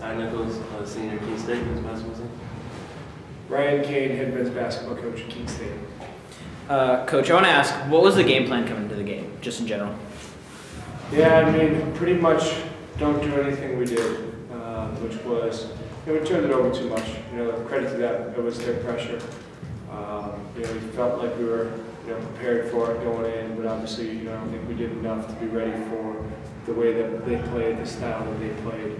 Ty Nichols, senior Keene State men's basketball team. Ryan Keene, head men's basketball coach at Keene State. Coach, I want to ask, what was the game plan coming into the game, just in general? Yeah, I mean, pretty much don't do anything we did, which was, we turned it over too much. Credit to them, it was their pressure. We felt like we were, prepared for it going in, but obviously, I don't think we did enough to be ready for the way that they played, the style that they played.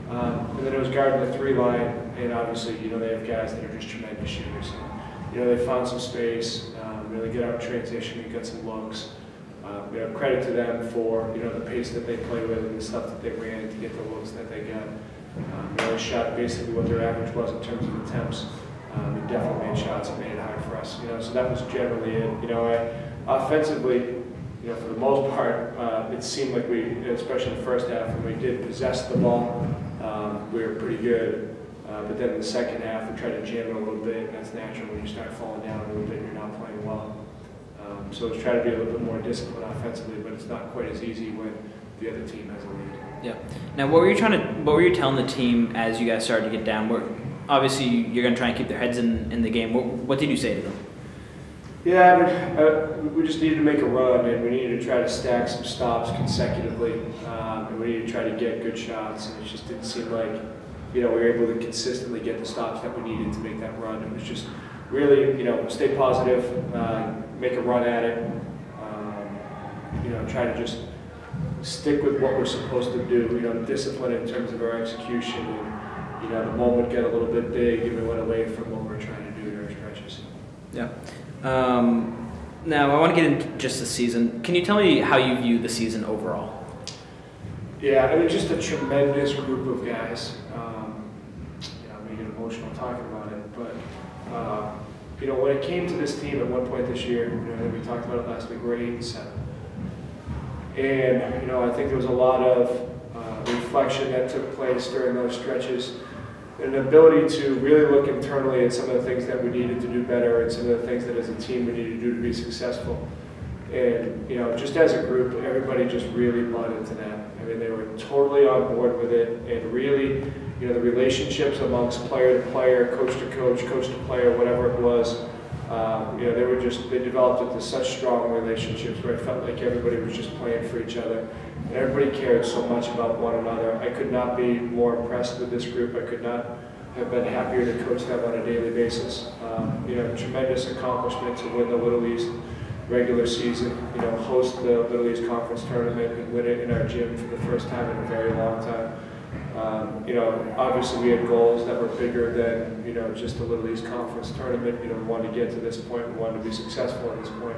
And then it was guarding the 3 line, and obviously, they have guys that are just tremendous shooters. They found some space, really get out in transition and get some looks. Credit to them for the pace that they play with and the stuff that they ran to get the looks that they got. They shot basically what their average was in terms of attempts. They definitely made shots and made it hard for us. So that was generally it. Offensively, for the most part, it seemed like we, especially in the first half, when we did possess the ball, we were pretty good. But then in the second half, we tried to jam it a little bit, and that's natural when you start falling down a little bit and you're not playing well. So let's try to be a little bit more disciplined offensively, but it's not quite as easy when the other team has a lead. Yeah. Now, what were you telling the team as you guys started to get down? Obviously, you're going to try and keep their heads in the game. What did you say to them? Yeah, we just needed to make a run, and we needed to try to stack some stops consecutively, and we needed to try to get good shots, and it just didn't seem like we were able to consistently get the stops that we needed to make that run. It was just really, stay positive, make a run at it, try to just stick with what we're supposed to do, discipline in terms of our execution, and, the moment get a little bit big and we went away from what we're trying to do during stretches. Yeah. Now, I want to get into just the season. Can you tell me how you view the season overall? Yeah, just a tremendous group of guys. I get emotional talking about it, but when it came to this team at one point this year, we talked about it last week, we're 8-7. And, I think there was a lot of reflection that took place during those stretches, and an ability to really look internally at some of the things that we needed to do better and some of the things that as a team we needed to do to be successful. And, just as a group, everybody just really bought into that. I mean, they were totally on board with it, and really, the relationships amongst player to player, coach to player, whatever it was, they developed into such strong relationships where it felt like everybody was just playing for each other. And everybody cared so much about one another. I could not be more impressed with this group. I could not have been happier to coach them on a daily basis. Tremendous accomplishment to win the Little East regular season, host the Little East Conference tournament and win it in our gym for the first time in a very long time. Obviously we had goals that were bigger than, just the Little East Conference tournament. We wanted to get to this point, we wanted to be successful at this point.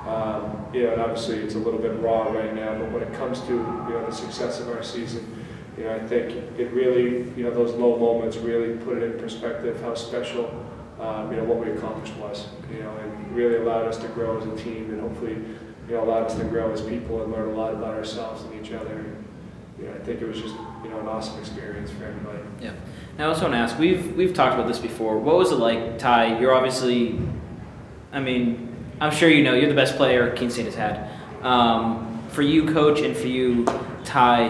And obviously it's a little bit raw right now, but when it comes to, the success of our season, I think it really, those low moments really put it in perspective how special, what we accomplished was, and really allowed us to grow as a team and hopefully, allowed us to grow as people and learn a lot about ourselves and each other. And, I think it was just, an awesome experience for everybody. Yeah. Now I also want to ask, we've talked about this before. What was it like, Ty? You're obviously, I'm sure you're the best player Keene State has had. For you, Coach, and for you, Ty,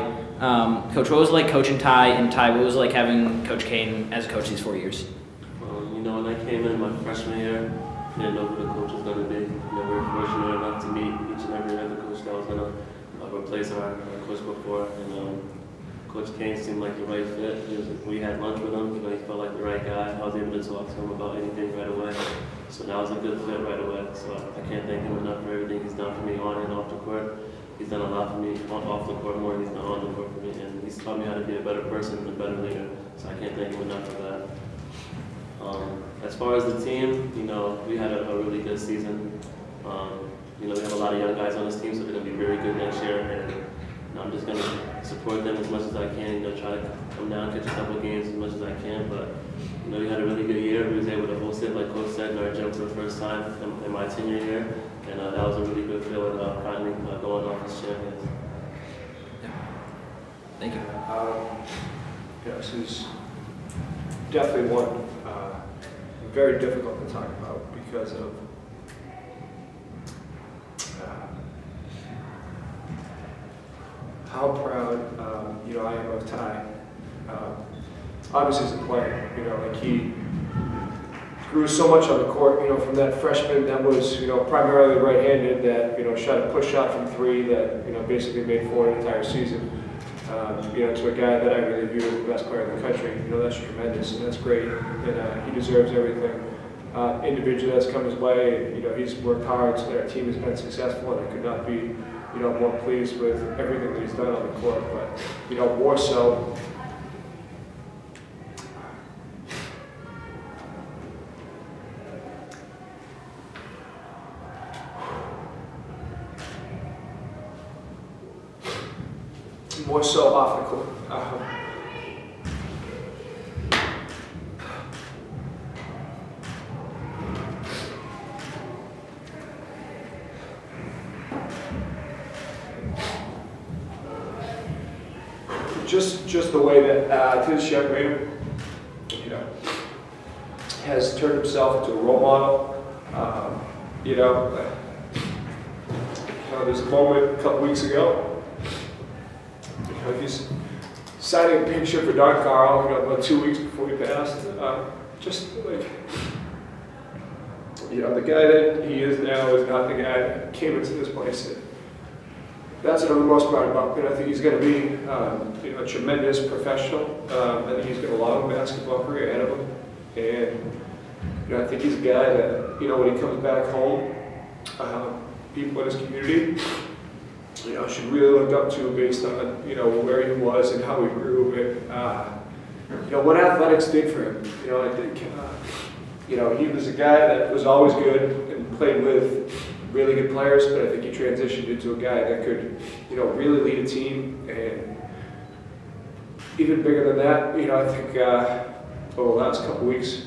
Coach, what was it like coaching Ty? And Ty, what was it like having Coach Keene as a coach these 4 years? Well, when I came in my freshman year, I didn't know who the coach was going to be. We were fortunate enough to meet each and every other coach that was going to replace our coach before. And Coach Keene seemed like the right fit. We had lunch with him. He felt like the right guy. I was able to talk to him about anything right away. So that was a good fit right away. So I can't thank him enough for everything he's done for me on and off the court. He's done a lot for me off the court more than he's done on the court for me. And he's taught me how to be a better person and a better leader. So I can't thank him enough for that. As far as the team, we had a really good season. We have a lot of young guys on this team, so they're going to be very good next year. And I'm just going to support them as much as I can. Try to come down, catch a couple of games as much as I can. But we had a really good year. We was able to host it, like Coach said, in our gym for the first time in my tenure here, and that was a really good feeling. Finally going off as champions. Yeah. Thank you. This is definitely one very difficult to talk about because of how proud I am of Ty. obviously as a player, like he grew so much on the court, from that freshman that was, primarily right-handed that, shot a push shot from 3 that, basically made 4 an entire season. To a guy that I really view as the best player in the country, that's tremendous and that's great, and he deserves everything. Individually that's come his way, he's worked hard so that our team has been successful, and I could not be, more pleased with everything that he's done on the court, but, more so, off the court. Just the way that this young man, has turned himself into a role model. There's a moment a couple weeks ago. He's signing a picture for Don Carl, about 2 weeks before he passed. Just like, the guy that he is now is not the guy that came into this place. That's what I'm most proud about. I think he's going to be, a tremendous professional. I think he's got a long basketball career ahead of him. And, I think he's a guy that, when he comes back home, people in his community, should really look up to based on, where he was and how he grew and, what athletics did for him. I think, he was a guy that was always good and played with really good players, but I think he transitioned into a guy that could, really lead a team. And even bigger than that, I think over the last couple weeks,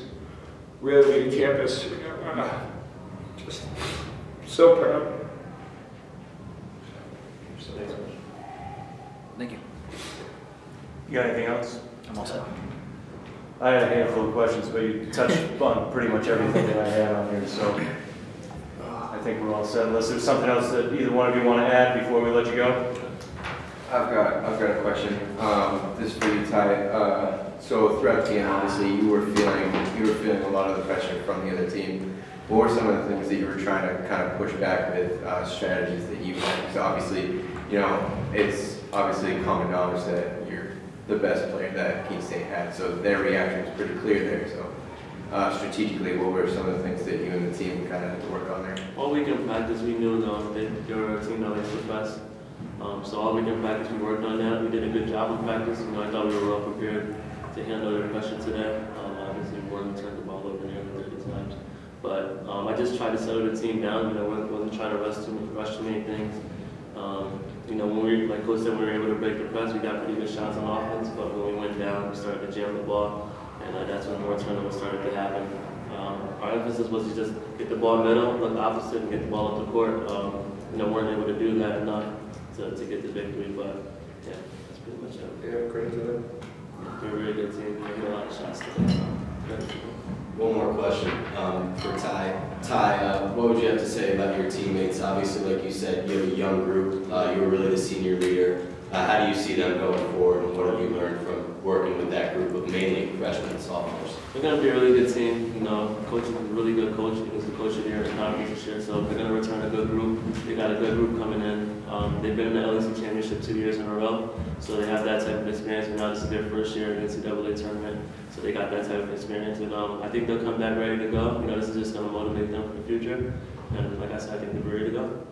really leading campus, just so proud. Thank you. You got anything else? I'm all set. I had a handful of questions, but you touched on pretty much everything that I had on here, so I think we're all set. Unless there's something else that either one of you want to add before we let you go. I've got a question. This is for you, Ty. So throughout the game, obviously, you were feeling a lot of the pressure from the other team. What were some of the things that you were trying to kind of push back with strategies that you had? Because obviously, it's obviously common knowledge that you're the best player that Keene State had. So their reaction was pretty clear there. So strategically, what were some of the things that you and the team kind of had to work on there? All week in practice, we knew that they were a team that likes the best. So all week in practice, we worked on that. We did a good job in practice. I thought we were well prepared to handle their pressure today. Obviously, we wanted to turn the ball over nearly 30 times. But I just tried to settle the team down. Wasn't trying to rush too many things. When we, like Coach said, we were able to break the press. We got pretty good shots on offense. But when we went down, we started to jam the ball, and that's when more turnovers started to happen. Our emphasis was to just get the ball middle, look opposite, and get the ball up the court. Weren't able to do that enough to get the victory. But yeah, that's pretty much it. Yeah, credit to them. We're a really good team. We hit a lot of shots today. One more question for Ty. Ty, what would you have to say about your teammates? Obviously, like you said, you have a young group. You were really the senior leader. How do you see them going forward, and what have you learned from working with that group of mainly freshmen and sophomores? They're going to be a really good team. Coach is a really good coach. He was the coach of the year in the conference this year, so they're going to return a good group. They got a good group coming in. They've been in the LEC championship 2 years in a row, so they have that type of experience. And now this is their first year in the NCAA tournament, so they got that type of experience. And I think they'll come back ready to go. This is just going to motivate them for the future. And like I said, I think they're ready to go.